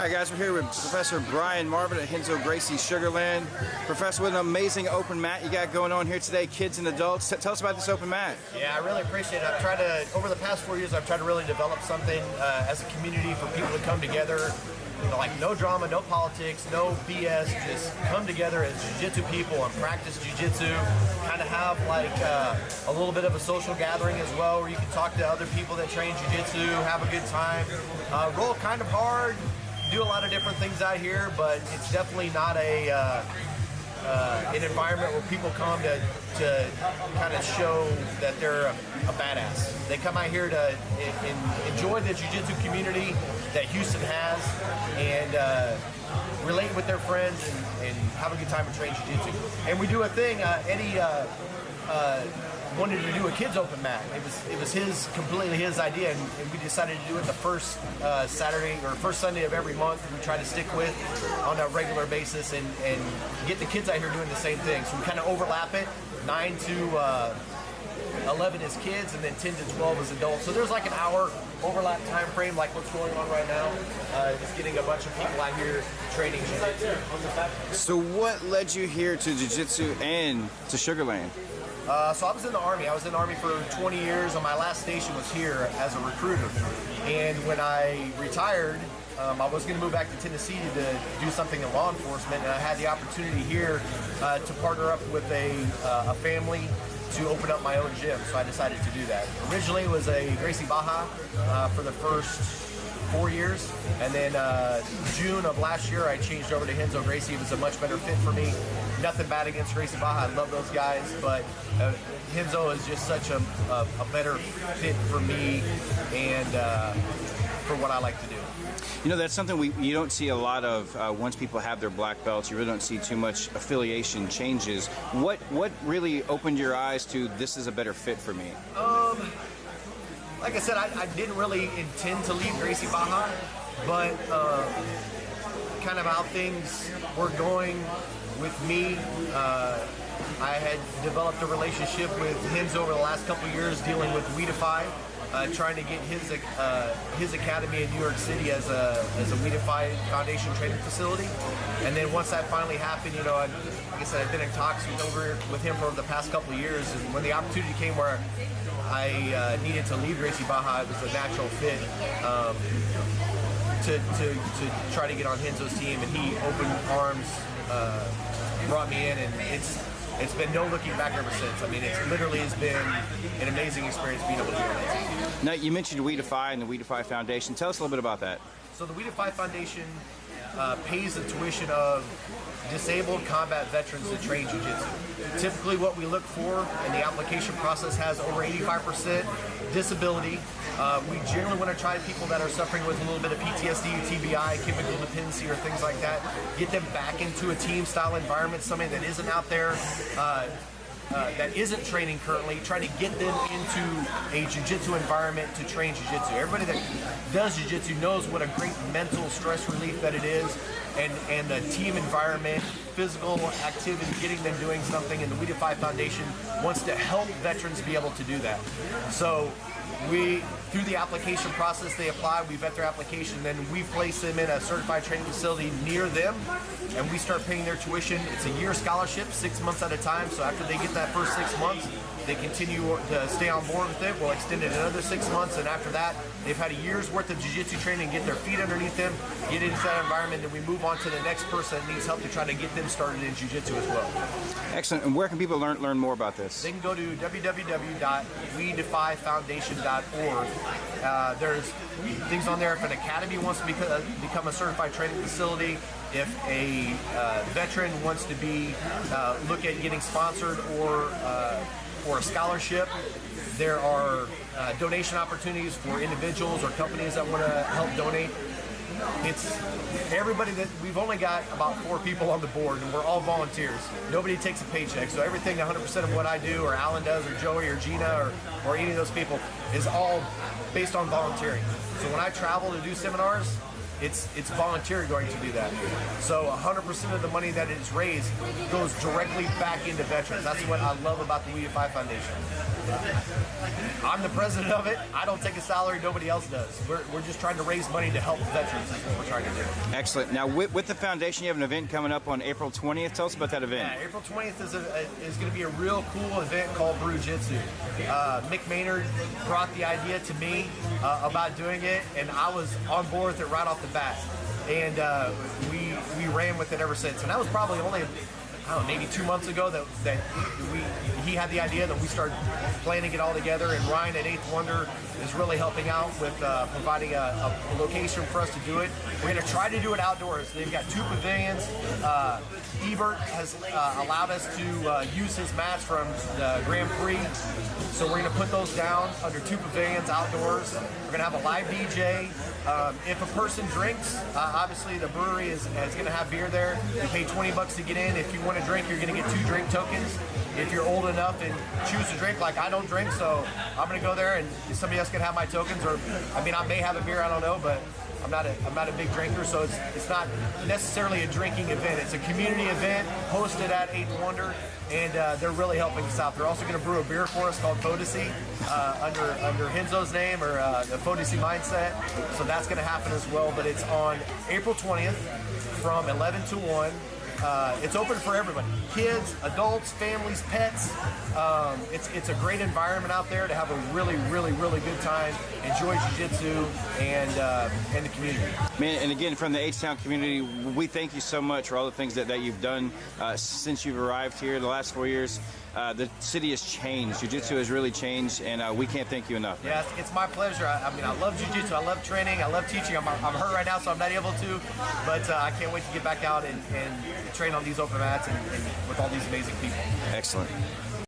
Alright guys, we're here with Professor Brian Marvin at Renzo Gracie Sugarland. Professor, what an amazing open mat you got going on here today, kids and adults. Tell us about this open mat. Yeah, I really appreciate it. I've tried to, over the past 4 years, I've tried to really develop something as a community for people to come together. You know, like no drama, no politics, no BS, just come together as jiu-jitsu people and practice jiu-jitsu. Kind of have like a little bit of a social gathering as well, where you can talk to other people that train jiu-jitsu, have a good time, roll kind of hard, do a lot of different things out here, but it's definitely not an environment where people come to kind of show that they're a badass. They come out here to enjoy the jiu-jitsu community that Houston has and relate with their friends and have a good time and train jiu-jitsu. And we do a thing, Eddie wanted to do a kids open mat. It was completely his idea, and we decided to do it the first Saturday or first Sunday of every month. We try to stick with on a regular basis and get the kids out here doing the same thing. So we kind of overlap it. 9 to 11 is kids, and then 10 to 12 is adults. So there's like an hour overlap time frame, like what's going on right now. Just getting a bunch of people out here training jiu-jitsu. So what led you here to jiu-jitsu and to Sugarland? So I was in the Army. I was in the Army for 20 years, and my last station was here as a recruiter. And when I retired, I was going to move back to Tennessee to do something in law enforcement, and I had the opportunity here to partner up with a family to open up my own gym, so I decided to do that. Originally it was a Gracie Baja for the first 4 years, and then June of last year I changed over to Renzo Gracie. It was a much better fit for me. Nothing bad against Gracie Baja, I love those guys, but Renzo is just such a better fit for me and for what I like to do. You know, that's something you don't see a lot of once people have their black belts. You really don't see too much affiliation changes. What really opened your eyes to this is a better fit for me? Like I said, I didn't really intend to leave Gracie Baja, but kind of how things were going with me, I had developed a relationship with Renzo over the last couple years dealing with We Defy, trying to get his academy in New York City as a We Defy Foundation training facility. And then once that finally happened, you know, like I said, I've been in talks with him for the past couple of years, and when the opportunity came where I needed to leave Gracie Baja, it was a natural fit to try to get on Renzo's team, and he opened arms, brought me in, and it's been no looking back ever since. I mean, it literally has been an amazing experience being able to be on that team. Now, you mentioned We Defy and the We Defy Foundation. Tell us a little bit about that. So the We Defy Foundation pays the tuition of disabled combat veterans to train jiu-jitsu. Typically what we look for, and the application process has over 85% disability. We generally want to try people that are suffering with a little bit of PTSD, TBI, chemical dependency, or things like that, get them back into a team-style environment, something that isn't out there, that isn't training currently, try to get them into a jiu-jitsu environment to train jiu-jitsu. Everybody that does jiu-jitsu knows what a great mental stress relief that it is, and the team environment, physical activity, getting them doing something, and the We Defy Foundation wants to help veterans be able to do that. So through the application process, they apply, we vet their application, then we place them in a certified training facility near them, and we start paying their tuition. It's a year scholarship, 6 months at a time, so after they get that first 6 months, they continue to stay on board with it. We'll extend it another 6 months, and after that, they've had a year's worth of jiu-jitsu training, get their feet underneath them, get into that environment, and we move on to the next person that needs help to try to get them started in jiu-jitsu as well. Excellent. And where can people learn more about this? They can go to www.wedefyfoundation.org. There's things on there if an academy wants to become a certified training facility, if a veteran wants to look at getting sponsored or a scholarship. There are donation opportunities for individuals or companies that want to help donate. It's everybody that we've only got about 4 people on the board, and we're all volunteers. Nobody takes a paycheck, so everything, 100% of what I do, or Alan does, or Joey, or Gina, or any of those people, is all based on volunteering. So when I travel to do seminars, it's volunteer going to do that. So 100% of the money that is raised goes directly back into veterans. That's what I love about the We Defy Foundation. I'm the president of it. I don't take a salary. Nobody else does. We're just trying to raise money to help veterans. Is what we're trying to do. Excellent. Now, with the foundation, you have an event coming up on April 20th. Tell us about that event. Yeah, April 20th is going to be a real cool event called BrewJitsu. Mick Maynard brought the idea to me about doing it, and I was on board with it right off the bat. And we ran with it ever since. And that was probably only, I don't know, maybe 2 months ago that he had the idea that we started planning it all together. And Ryan at 8th Wonder is really helping out with providing a location for us to do it. We're going to try to do it outdoors. They've got 2 pavilions. Ebert has allowed us to use his mats from the Grand Prix. So we're going to put those down under 2 pavilions outdoors. We're going to have a live DJ. If a person drinks, obviously the brewery is going to have beer there. You pay $20 to get in. If you want to drink, you're going to get 2 drink tokens. If you're old enough and choose to drink, like I don't drink, so I'm going to go there and somebody else can have my tokens. Or I mean, I may have a beer, I don't know, but I'm not a big drinker, so it's not necessarily a drinking event. It's a community event hosted at 8th Wonder, and they're really helping us out. They're also going to brew a beer for us called Fodacy under Renzo's name, or the Fodacy Mindset. So that's going to happen as well. But it's on April 20th from 11 to 1. It's open for everybody, kids, adults, families, pets. It's a great environment out there to have a really, really, really good time, enjoy jiu-jitsu and the community. Man, and again, from the H-Town community, we thank you so much for all the things that you've done since you've arrived here the last 4 years. The city has changed. Jiu-jitsu has really changed, and we can't thank you enough. Yeah, it's my pleasure. I mean, I love jiu-jitsu. I love training. I love teaching. I'm hurt right now, so I'm not able to, but I can't wait to get back out and train on these open mats and with all these amazing people. Excellent.